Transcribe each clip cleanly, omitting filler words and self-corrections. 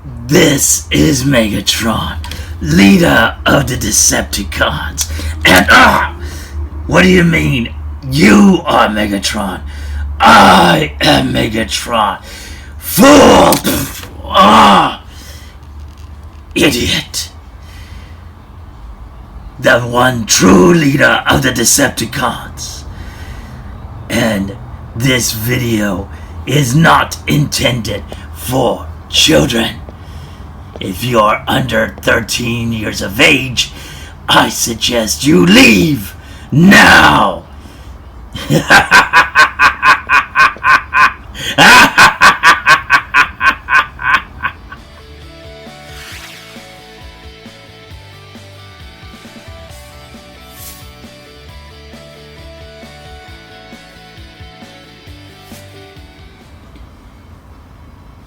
This is Megatron, leader of the Decepticons. And what do you mean? You are Megatron. I am Megatron. Fool! Idiot. The one true leader of the Decepticons. And this video is not intended for children. If you're under 13 years of age, I suggest you leave now.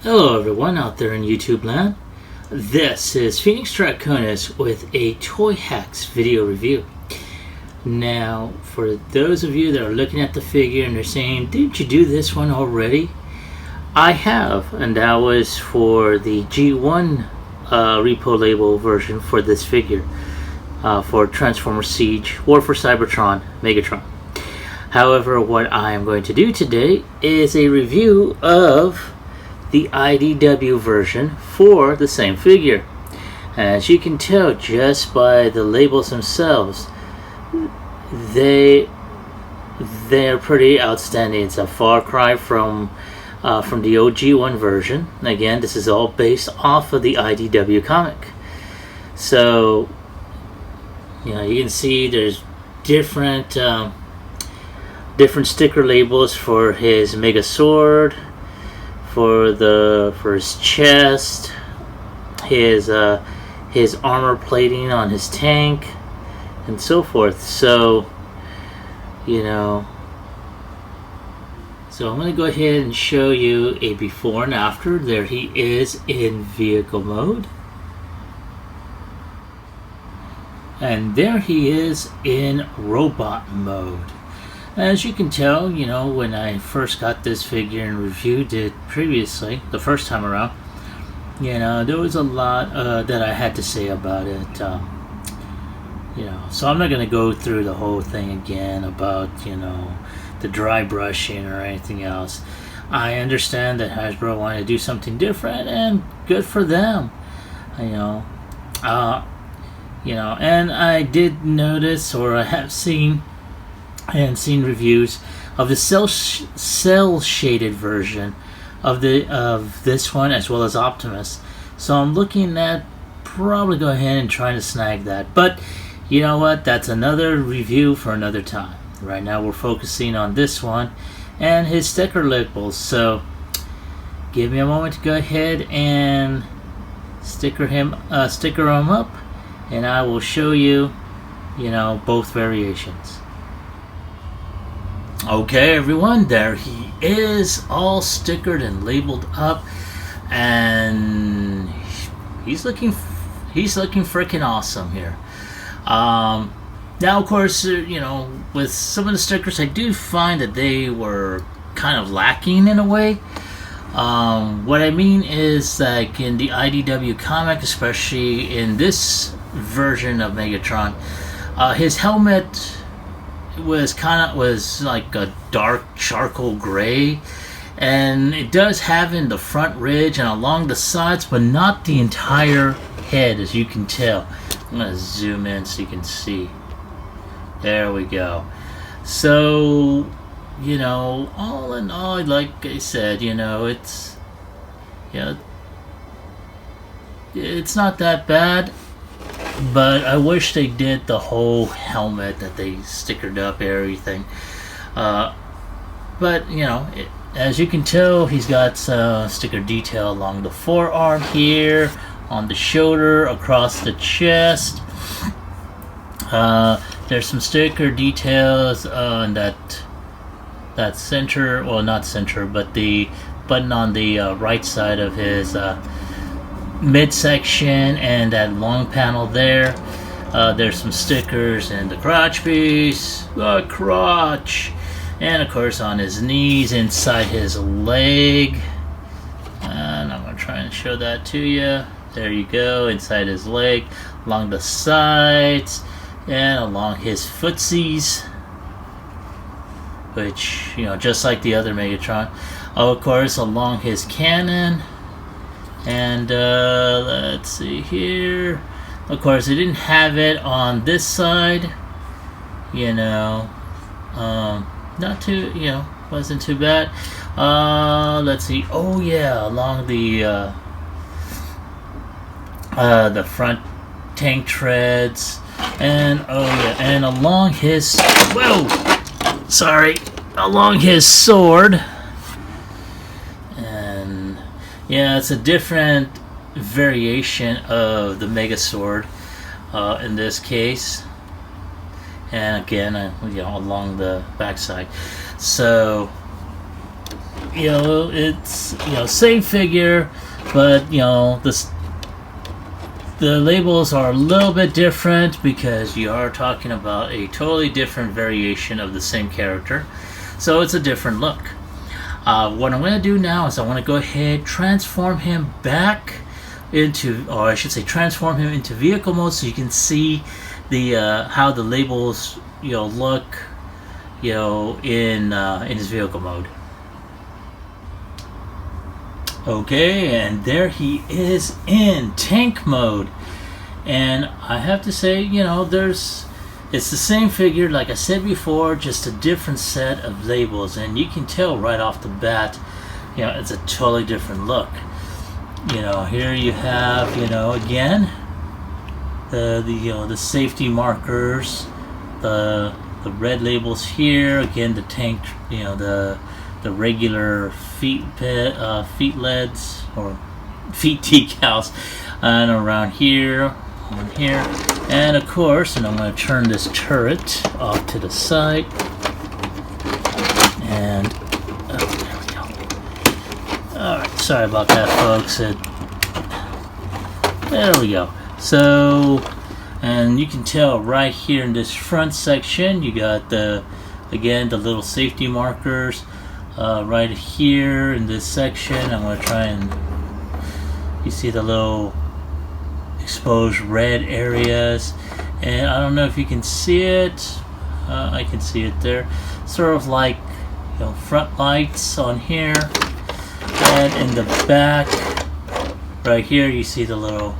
Hello everyone out there in YouTube land. This is Phoenix Draconis with a TOYHAX video review. Now, for those of you that are looking at the figure and they're saying, didn't you do this one already? I have, and that was for the G1 repo label version for this figure, for Transformer Siege or for Cybertron, Megatron. However, what I am going to do today is a review of the IDW version for the same figure. As you can tell just by the labels themselves, they're pretty outstanding. It's a far cry from the OG1 version. Again, this is all based off of the IDW comic. So, you know, you can see there's different sticker labels for his Mega Sword, for his chest, his armor plating on his tank, and so forth. So, you know, so I'm going to go ahead and show you a before and after. There he is in vehicle mode, and there he is in robot mode. As you can tell, you know, when I first got this figure and reviewed it previously, the first time around, you know, there was a lot that I had to say about it. You know, so I'm not going to go through the whole thing again about, you know, the dry brushing or anything else. I understand that Hasbro wanted to do something different, and good for them. You know, and I did notice, or I have seen reviews of the cell shaded version of this one, as well as Optimus. So I'm looking at probably go ahead and trying to snag that. But you know what? That's another review for another time. Right now we're focusing on this one and his sticker labels. So give me a moment to go ahead and sticker him up, and I will show you, you know, both variations. Okay, everyone, there he is, all stickered and labeled up, and he's looking freaking awesome here. Now, of course, you know, with some of the stickers, I do find that they were kind of lacking in a way. What I mean is, like in the IDW comic, especially in this version of Megatron, his helmet was like a dark charcoal gray, and it does have in the front ridge and along the sides, but not the entire head, as you can tell. I'm gonna zoom in so you can see. There we go. So, you know, all in all, like I said, you know, it's not that bad. But I wish they did the whole helmet, that they stickered up everything. But, you know, as you can tell, he's got sticker detail along the forearm here, on the shoulder, across the chest. There's some sticker details on that center, well, not center, but the button on the right side of his midsection, and that long panel there. There's some stickers in the crotch piece, the crotch, and of course on his knees, inside his leg. And I'm going to try and and show that to you. There you go, inside his leg, along the sides, and along his footsies, which, you know, just like the other Megatron. Of course, along his cannon, and let's see here. Of course, it didn't have it on this side, you know, not too, you know, wasn't too bad. Let's see. Oh yeah, along the front tank treads, and oh yeah, and along his along his sword, and yeah, it's a different variation of the Mega Sword in this case, and again, you know, along the backside. So, you know, it's, you know, same figure, but, you know, the labels are a little bit different because you are talking about a totally different variation of the same character. So it's a different look. What I'm going to do now is I want to go ahead, transform him back into, or I should say transform him into vehicle mode, so you can see the how the labels, you know, look, you know, in his vehicle mode. Okay, and there he is in tank mode, and I have to say, you know, it's the same figure like I said before, just a different set of labels, and you can tell right off the bat, you know, it's a totally different look. You know, here you have, you know, again, the safety markers, the red labels here, again the tank, you know, the regular feet leads or feet decals, and around here, on here, and of course, and I'm going to turn this turret off to the side, and there we go. Alright, sorry about that, folks. There we go. So, and you can tell right here in this front section, you got again the little safety markers. Right here in this section, I'm going to try and, you see the little exposed red areas, and I don't know if you can see it. I can see it there, sort of like, you know, front lights on here, and in the back right here you see the little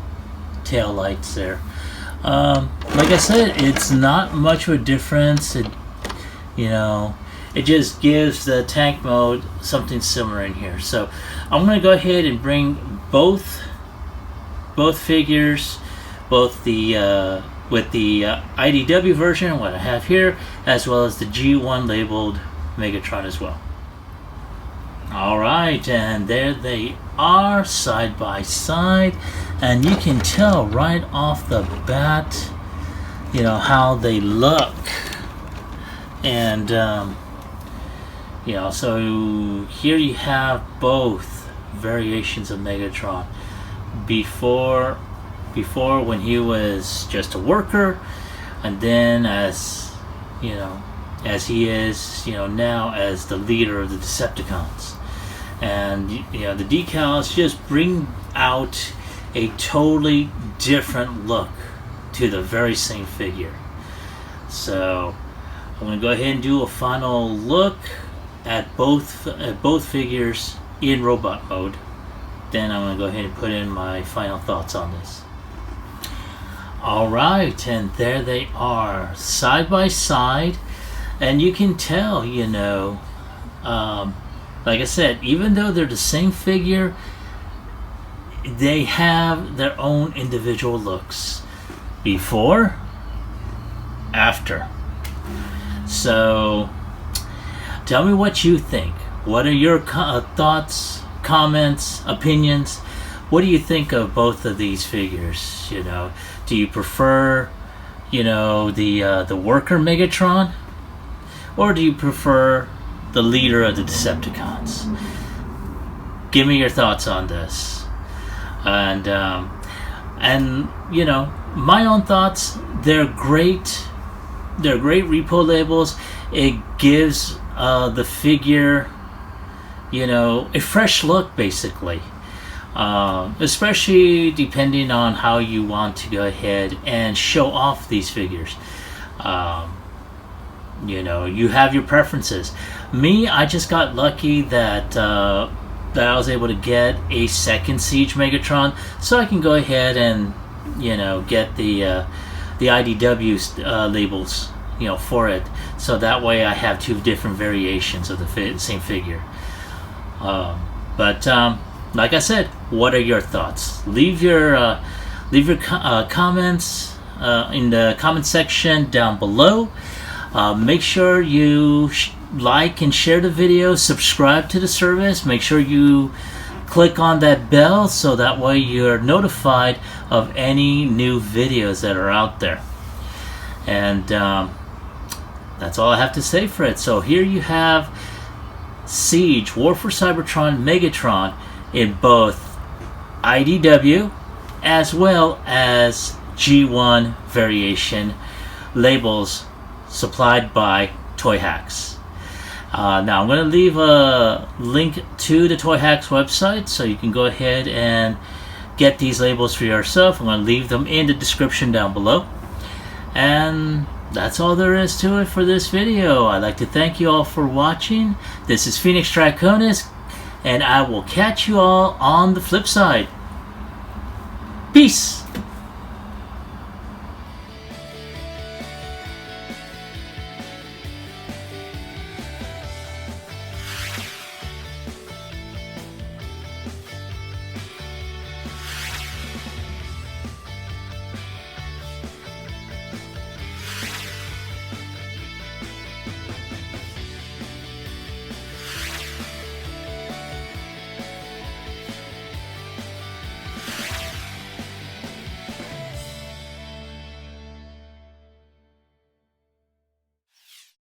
tail lights there. Like I said, it's not much of a difference. You know, it just gives the tank mode something similar in here. So I'm going to go ahead and bring both figures, both the with the IDW version, what I have here, as well as the G1 labeled Megatron as well. Alright, and there they are, side by side, and you can tell right off the bat, you know, how they look. And you know, so here you have both variations of Megatron. Before when he was just a worker, and then as, you know, as he is, you know, now as the leader of the Decepticons. And, you know, the decals just bring out a totally different look to the very same figure. So I'm going to go ahead and do a final look at both figures in robot mode. Then I'm going to go ahead and put in my final thoughts on this. Alright, and there they are, side by side, and you can tell, you know, like I said, even though they're the same figure, they have their own individual looks. Before, after. So, tell me what you think. What are your thoughts, comments, opinions? What do you think of both of these figures? You know, do you prefer, you know, the worker Megatron, or do you prefer the leader of the Decepticons? Give me your thoughts on this. And you know, my own thoughts. They're great. They're great repo labels. It gives the figure, you know, a fresh look, basically. especially depending on how you want to go ahead and show off these figures. You know, you have your preferences. Me, I just got lucky that that I was able to get a second Siege Megatron, so I can go ahead and, you know, get the IDW labels, you know, for it. So that way I have two different variations of the same figure. But like I said, what are your thoughts? Leave your comments in the comment section down below. Make sure you like and share the video, subscribe to the service, make sure you click on that bell so that way you're notified of any new videos that are out there. And that's all I have to say for it. So here you have Siege War for Cybertron Megatron in both IDW as well as G1 variation labels supplied by TOYHAX. Now I'm going to leave a link to the TOYHAX website so you can go ahead and get these labels for yourself. I'm going to leave them in the description down below. And that's all there is to it for this video. I'd like to thank you all for watching. This is Phoenix Draconis, and I will catch you all on the flip side. Peace!